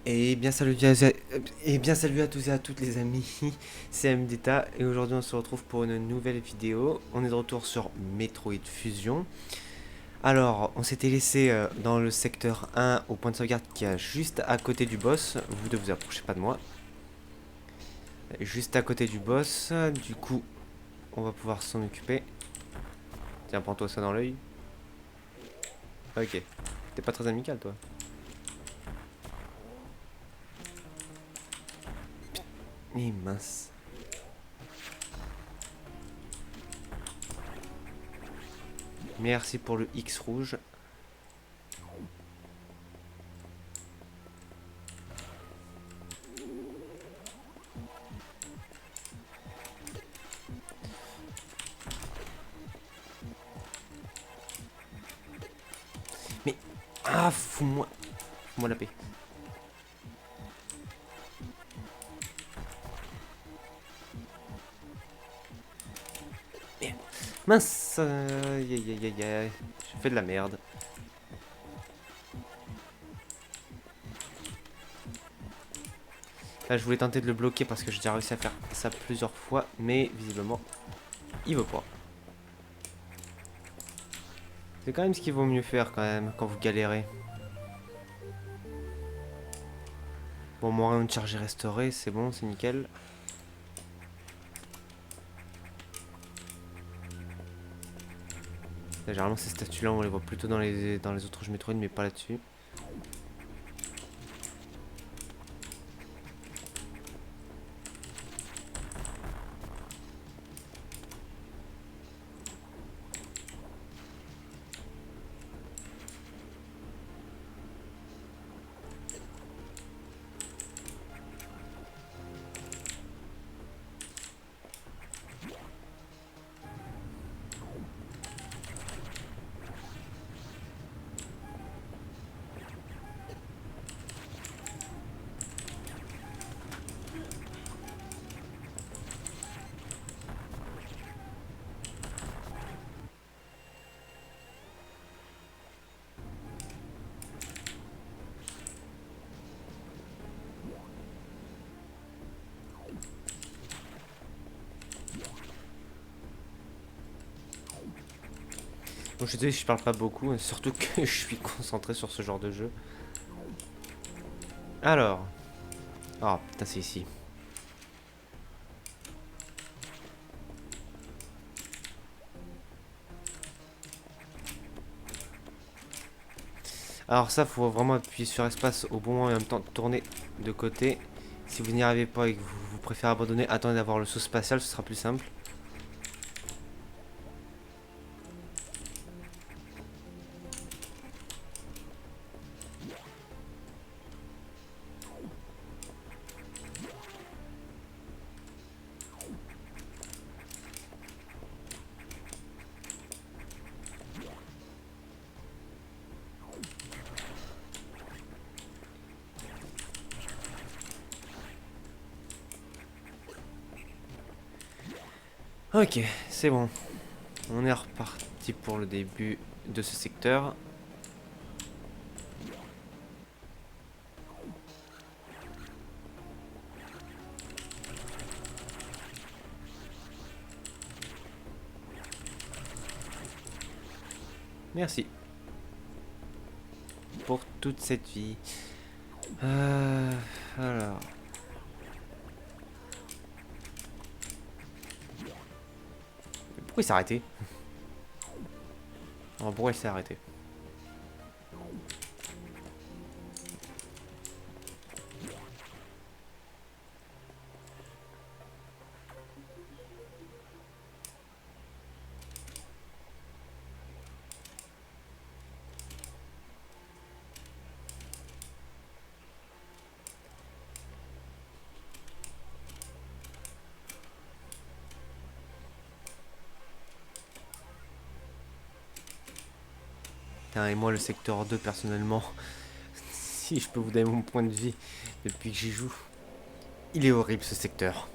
Et bien salut à tous et à toutes les amis, c'est MDTA et aujourd'hui on se retrouve pour une nouvelle vidéo. On est de retour sur Metroid Fusion. Alors, on s'était laissé dans le secteur 1 au point de sauvegarde qui est juste à côté du boss. Vous ne vous approchez pas de moi. Juste à côté du boss, du coup on va pouvoir s'en occuper. Tiens, prends-toi ça dans l'œil. Ok, t'es pas très amical toi. Eh mince. Merci pour le X rouge. Mais... Ah, fous-moi la paix. Mince, aïe aïe aïe aïe aïe, j'ai fait de la merde. Là, je voulais tenter de le bloquer parce que j'ai déjà réussi à faire ça plusieurs fois, mais visiblement, il veut pas. C'est quand même ce qu'il vaut mieux faire quand même quand vous galérez. Bon, mon rayon de charge est restauré, c'est bon, c'est nickel. Là, généralement, ces statues-là, on les voit plutôt dans les autres jeux Metroid, mais pas là-dessus. Bon, je suis désolé si je parle pas beaucoup, surtout que je suis concentré sur ce genre de jeu. Alors. Oh, putain, c'est ici. Alors ça, faut vraiment appuyer sur espace au bon moment et en même temps tourner de côté. Si vous n'y arrivez pas et que vous préférez abandonner, attendez d'avoir le saut spatial, ce sera plus simple. Ok, c'est bon. On est reparti pour le début de ce secteur. Merci pour toute cette vie. Euh, alors. Pourquoi il s'est arrêté? Alors, pourquoi il s'est arrêté? Putain, et moi, le secteur 2, personnellement, si je peux vous donner mon point de vie depuis que j'y joue, il est horrible ce secteur.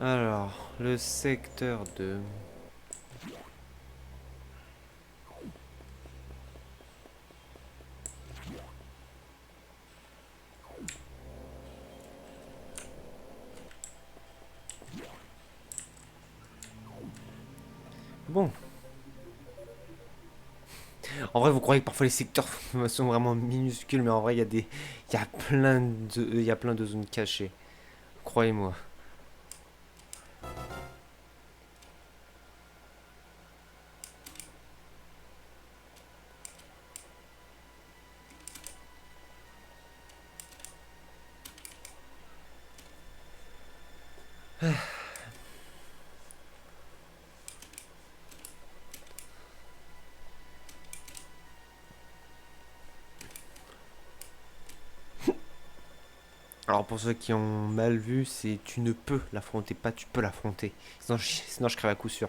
Alors, le secteur 2. Bon. En vrai, vous croyez que parfois les secteurs sont vraiment minuscules, mais en vrai, il y a il y a plein de zones cachées. Croyez-moi. Alors pour ceux qui ont mal vu, c'est tu ne peux l'affronter, pas tu peux l'affronter. Sinon je crève à coup sûr.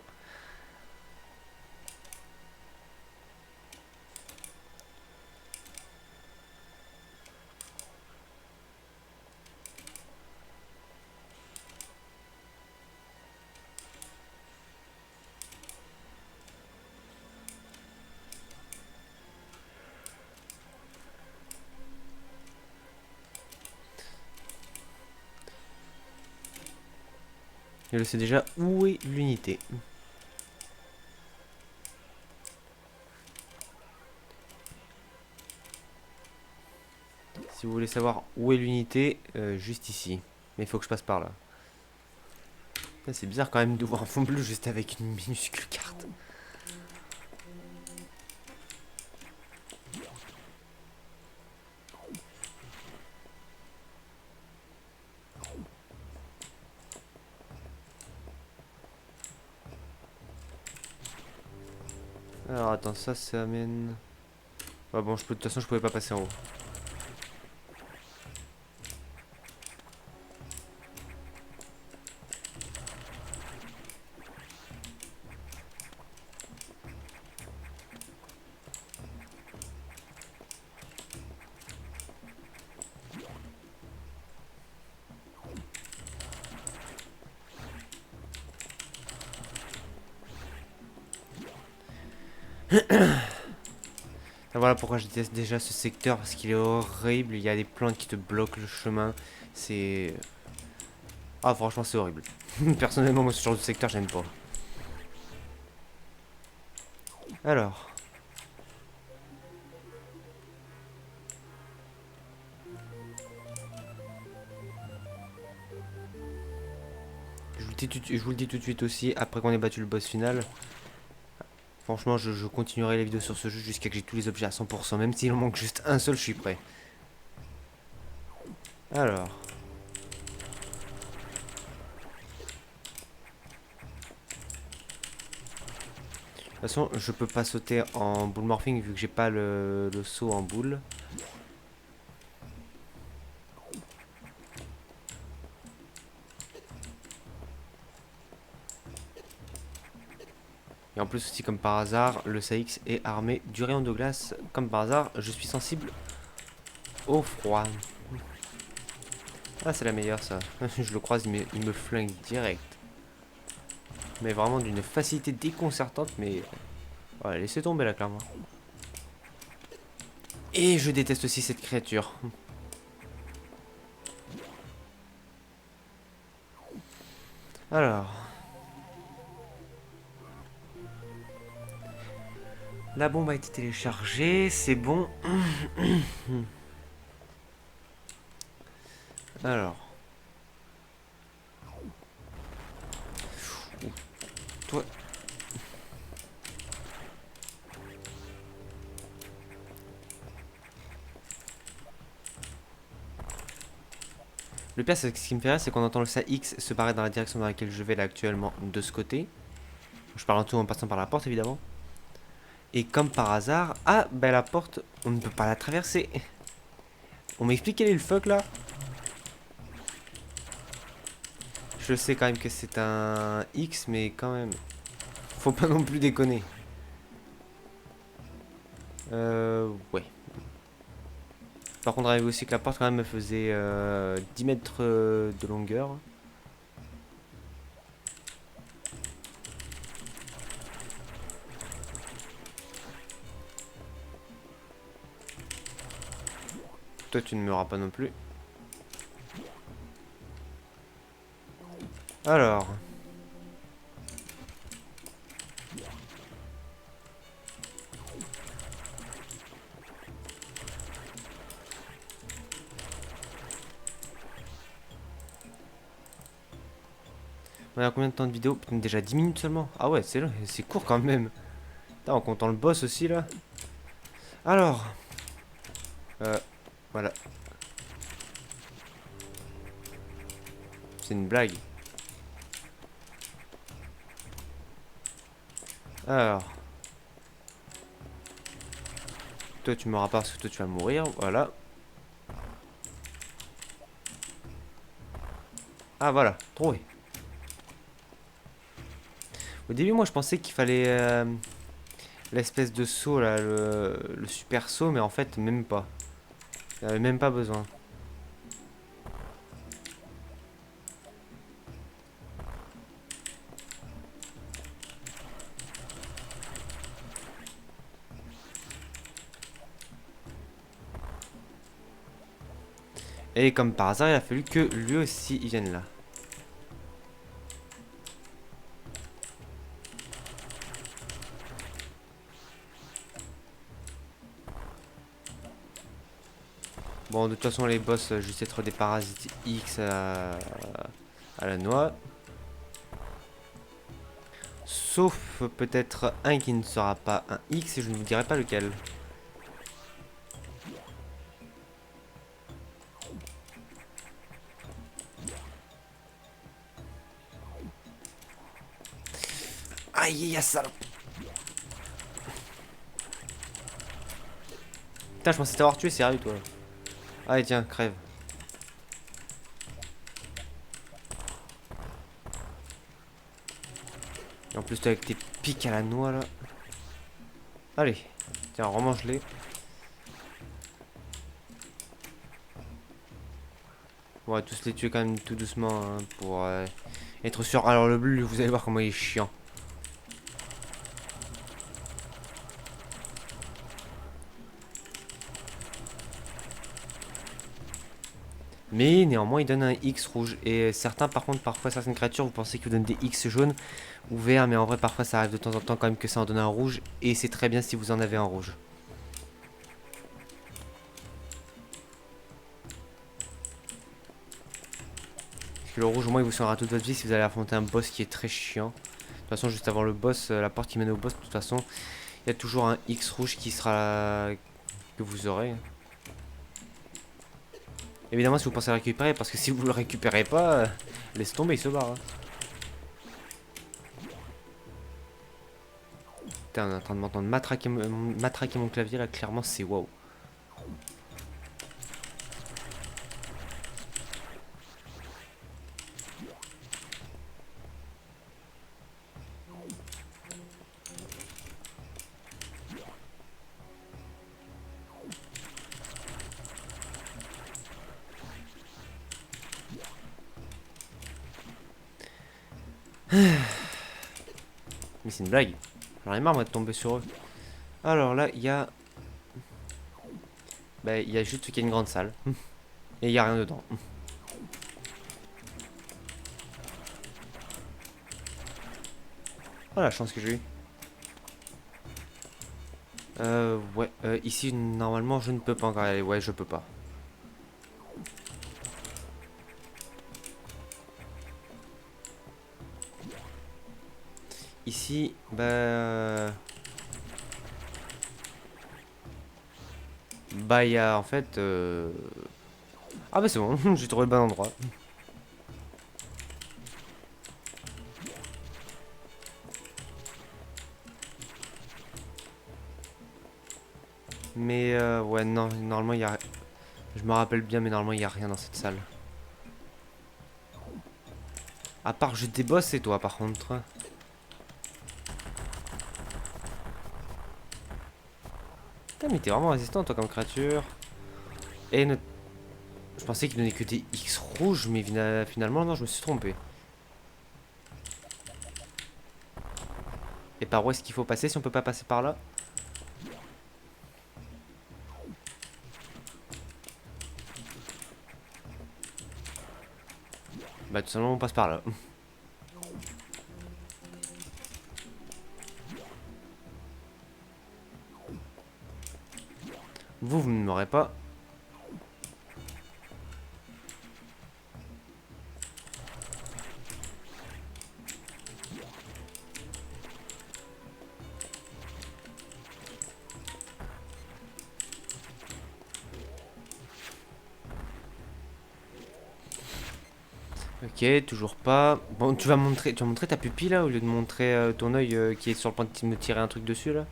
Je sais déjà où est l'unité. Si vous voulez savoir où est l'unité, juste ici. Mais il faut que je passe par là. C'est bizarre quand même de voir un fond bleu juste avec une minuscule carte. Alors attends, ça amène... Ah bon, de toute façon je pouvais pas passer en haut. Ah, voilà pourquoi je déteste déjà ce secteur, parce qu'il est horrible, il y a des plantes qui te bloquent le chemin. C'est... Ah franchement c'est horrible. Personnellement moi ce genre de secteur j'aime pas. Alors... je vous le dis tout de suite aussi, après qu'on ait battu le boss final, franchement je continuerai les vidéos sur ce jeu jusqu'à que j'ai tous les objets à 100%, même s'il en manque juste un seul je suis prêt. Alors... De toute façon, je peux pas sauter en boule morphing vu que j'ai pas le saut en boule. Et en plus aussi comme par hasard, le Saïx est armé du rayon de glace. Comme par hasard, je suis sensible au froid. Ah c'est la meilleure ça. Je le croise, il me flingue direct. Mais vraiment d'une facilité déconcertante, mais... Voilà, laissez tomber là clairement. Et je déteste aussi cette créature. Alors... La bombe a été téléchargée, c'est bon. Alors... Toi... Le pire, c'est ce qui me fait rire, c'est qu'on entend le X se barrer dans la direction dans laquelle je vais là actuellement de ce côté. Je parle en tout en passant par la porte évidemment. Et comme par hasard, ah ben la porte, on ne peut pas la traverser. On m'explique quel est le fuck là. Je sais quand même que c'est un X, mais quand même, faut pas non plus déconner. Ouais. Par contre, avez-vous aussi que la porte quand même me faisait 10 mètres de longueur. Toi, tu ne m'auras pas non plus. Alors. On a combien de temps de vidéo? Putain, déjà 10 minutes seulement. Ah ouais, c'est court quand même. Putain, en comptant le boss aussi là. Alors. Voilà. C'est une blague. Alors. Toi, tu m'auras pas parce que toi, tu vas mourir. Voilà. Ah, voilà. Trouvé. Au début, moi, je pensais qu'il fallait l'espèce de saut là, le super saut, mais en fait, même pas. Il n'y avait même pas besoin. Et comme par hasard, il a fallu que lui aussi il vienne là. Bon, de toute façon, les boss, juste être des parasites X à la noix. Sauf peut-être un qui ne sera pas un X et je ne vous dirai pas lequel. Aïe, aïe, salope. Putain, je pensais t'avoir tué, sérieux, toi. Allez, tiens, crève. Et en plus, toi, avec tes pics à la noix, là. Allez, tiens, remange-les. On va tous les tuer quand même tout doucement hein, pour être sûr. Alors, le bleu, vous allez voir comment il est chiant. Mais néanmoins, il donne un X rouge. Et certains, par contre, parfois, certaines créatures, vous pensez qu'ils vous donnent des X jaunes ou verts. Mais en vrai, parfois, ça arrive de temps en temps quand même que ça en donne un rouge. Et c'est très bien si vous en avez un rouge. Parce que le rouge, au moins, il vous sauvera toute votre vie si vous allez affronter un boss qui est très chiant. De toute façon, juste avant le boss, la porte qui mène au boss, de toute façon, il y a toujours un X rouge qui sera que vous aurez. Évidemment, si vous pensez le récupérer, parce que si vous le récupérez pas, laisse tomber, il se barre. Hein. Putain, on est en train de m'entendre matraquer mon clavier là, clairement, c'est waouh. Mais c'est une blague. J'en ai marre, moi, de tomber sur eux. Alors là, il y a. Bah, il y a juste qu'il y a une grande salle. Et il n'y a rien dedans. Oh la chance que j'ai eu. Ouais, ici, normalement, je ne peux pas encore y aller. Ouais, je peux pas. Ici, bah. Bah, il y a en fait. Ah, bah, c'est bon, j'ai trouvé le bon endroit. Mais, ouais, non, normalement, il y a. Je me rappelle bien, mais normalement, il n'y a rien dans cette salle. À part juste des boss et toi, par contre. Putain, mais t'es vraiment résistant, toi, comme créature. Et je pensais qu'il donnait que des X rouges, mais finalement, non, je me suis trompé. Et par où est-ce qu'il faut passer si on peut pas passer par là? Bah tout simplement on passe par là. Vous ne m'aurez pas. Ok, toujours pas. Bon, tu vas montrer ta pupille là au lieu de montrer ton œil qui est sur le point de me tirer un truc dessus là.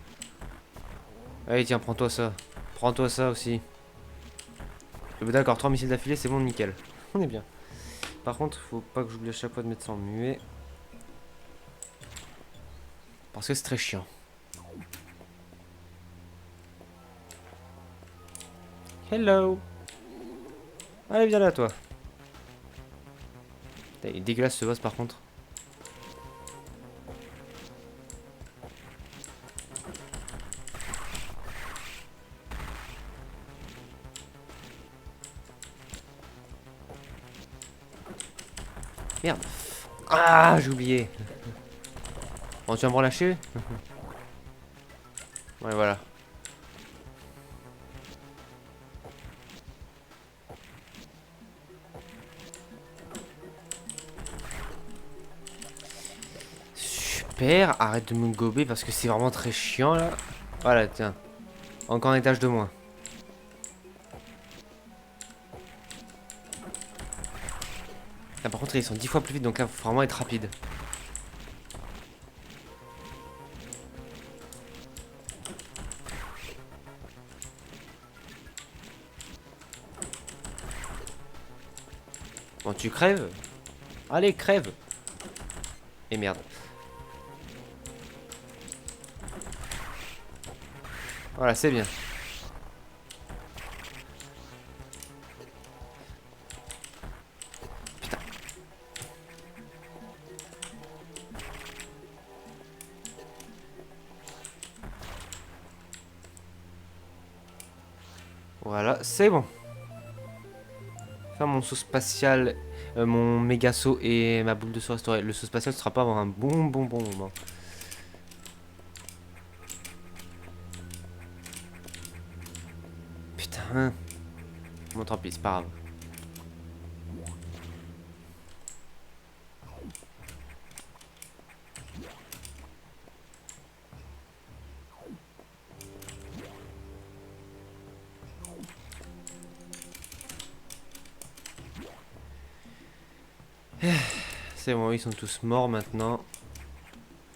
Allez, tiens, prends-toi ça. Prends-toi ça aussi. D'accord, 3 missiles d'affilée, c'est bon, nickel. On est bien. Par contre, faut pas que j'oublie à chaque fois de mettre ça en muet. Parce que c'est très chiant. Hello. Allez, viens là, toi. Il est dégueulasse ce boss par contre. Merde. Ah, j'ai oublié. Bon, tu vas me relâcher? Ouais, voilà. Super, arrête de me gober parce que c'est vraiment très chiant là. Voilà, tiens. Encore un étage de moins. Là, par contre, ils sont 10 fois plus vite donc là, faut vraiment être rapide. Bon, tu crèves? Allez, crève! Et merde. Voilà, c'est bien. Putain. Voilà, c'est bon. Faire mon saut spatial, mon méga saut et ma boule de saut restaurée. Le saut spatial sera pas avant un bon moment. Putain. Bon, tant pis, c'est pas grave. C'est bon, ils sont tous morts maintenant.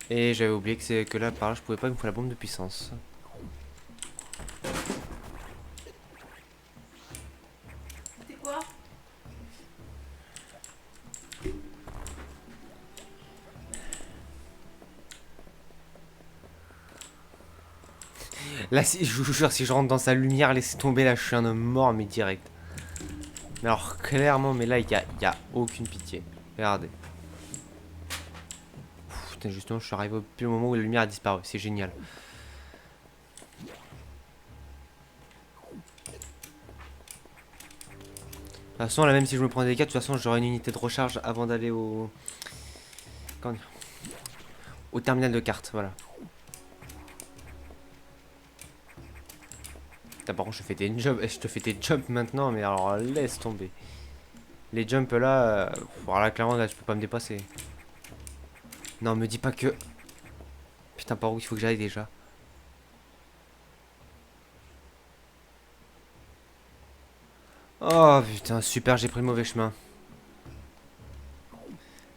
Et j'avais oublié que c'est que là, par là, je pouvais pas, il me faut la bombe de puissance. C'est quoi? Là, si, je vous jure, si je rentre dans sa lumière, laissez tomber, là, je suis un homme mort, mais direct. Mais alors, clairement, mais là, il y a aucune pitié. Regardez. Putain, justement, je suis arrivé au pile moment où la lumière a disparu. C'est génial. De toute façon, là, même si je me prends des dégâts, de toute façon, j'aurai une unité de recharge avant d'aller au... Comment dire, au terminal de carte, voilà. Putain, par contre, je te fais des jumps maintenant, mais alors, laisse tomber. Les jumps, là... voilà, clairement, là, je peux pas me dépasser. Non, me dis pas que... Putain, par où il faut que j'aille déjà? Oh putain, super, j'ai pris le mauvais chemin.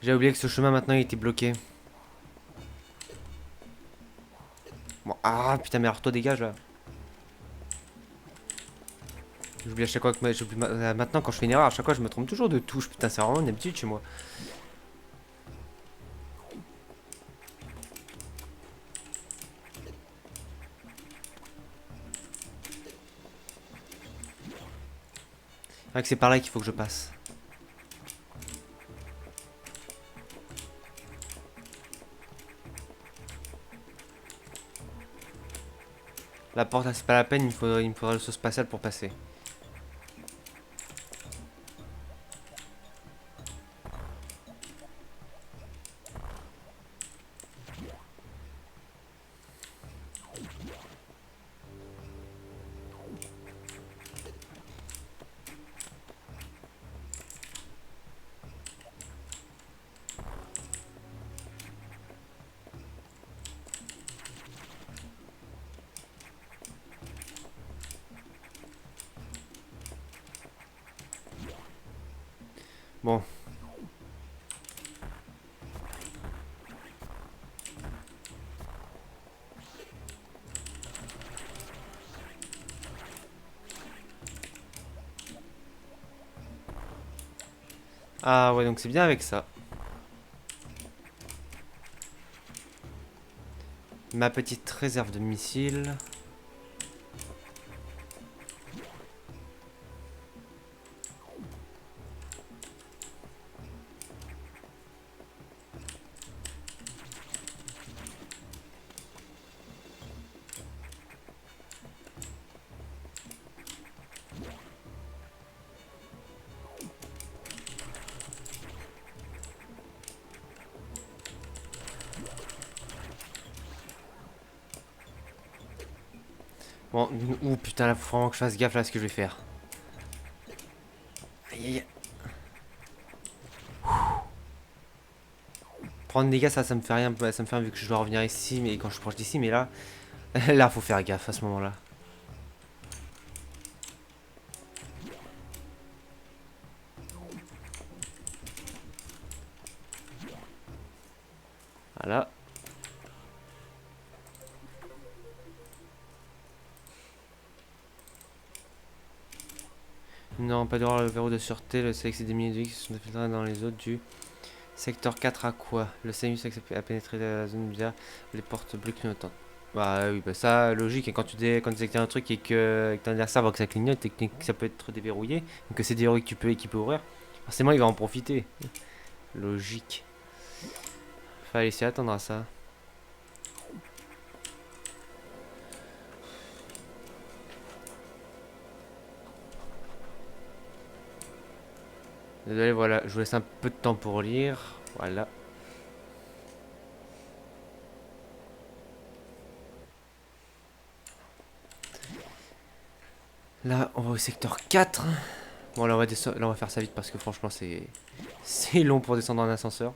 J'ai oublié que ce chemin maintenant il était bloqué. Bon, ah putain, mais alors toi dégage là. J'oublie à chaque fois que maintenant quand je fais une erreur, à chaque fois je me trompe toujours de touche. Putain, c'est vraiment une habitude chez moi. C'est vrai que c'est par là qu'il faut que je passe. La porte, là, c'est pas la peine, il me faudra le saut spatial pour passer. Bon. Ah ouais, donc c'est bien avec ça. Ma petite réserve de missiles. Bon, ouh putain, là faut vraiment que je fasse gaffe là à ce que je vais faire. Aïe aïe aïe. Prendre des dégâts, ça me fait rien, ça me fait rien vu que je dois revenir ici, mais quand je suis proche d'ici, mais là, là faut faire gaffe à ce moment-là. Voilà. Non, pas d'erreur, le verrou de sûreté, le sélection des minutes de vie qui sont infiltrés dans les autres du secteur 4 à quoi? Le SAMU a pénétré la zone bizarre, les portes bleues clignotantes. Bah oui, bah ça, logique, et quand tu détectes un truc et que ton adversaire voit que ça clignote et que ça peut être déverrouillé, donc que c'est des verrous que tu peux ouvrir, forcément il va en profiter. Logique. Fallait s'y attendre à ça. Désolé, voilà, je vous laisse un peu de temps pour lire. Voilà. Là, on va au secteur 4. Bon, là, on va faire ça vite parce que franchement, c'est long pour descendre en ascenseur.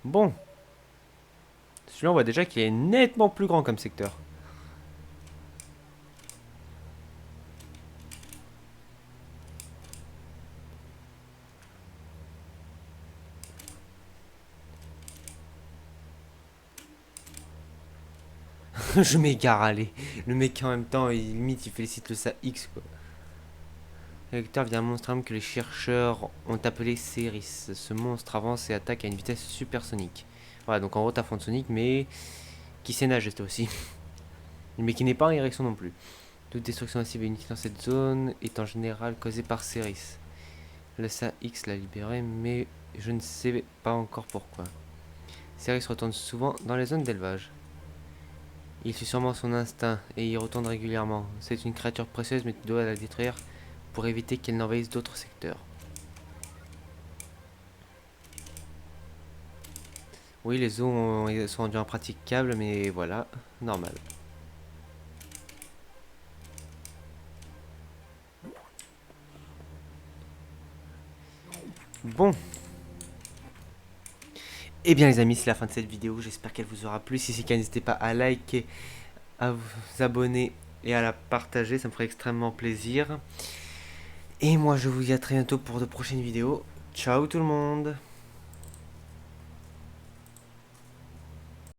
Bon. Celui-là, on voit déjà qu'il est nettement plus grand comme secteur. Je m'égare, allez. Le mec, en même temps, limite, il félicite le SA-X, quoi. Le lecteur vient un monstre arme que les chercheurs ont appelé Ceris. Ce monstre avance et attaque à une vitesse supersonique. Voilà, donc en gros, t'affrontes Sonic, mais qui sait nager, c'était aussi. Mais qui n'est pas en érection non plus. Toute destruction massive et inutile dans cette zone est en général causée par Ceris. Le SA-X l'a libéré, mais je ne sais pas encore pourquoi. Ceris retourne souvent dans les zones d'élevage. Il suit sûrement son instinct et y retourne régulièrement. C'est une créature précieuse, mais tu dois la détruire pour éviter qu'elle n'envahisse d'autres secteurs. Oui, les eaux sont rendues impraticables, mais voilà, normal. Bon. Eh bien les amis, c'est la fin de cette vidéo. J'espère qu'elle vous aura plu. Si c'est le cas, n'hésitez pas à liker, à vous abonner et à la partager. Ça me ferait extrêmement plaisir. Et moi, je vous dis à très bientôt pour de prochaines vidéos. Ciao tout le monde!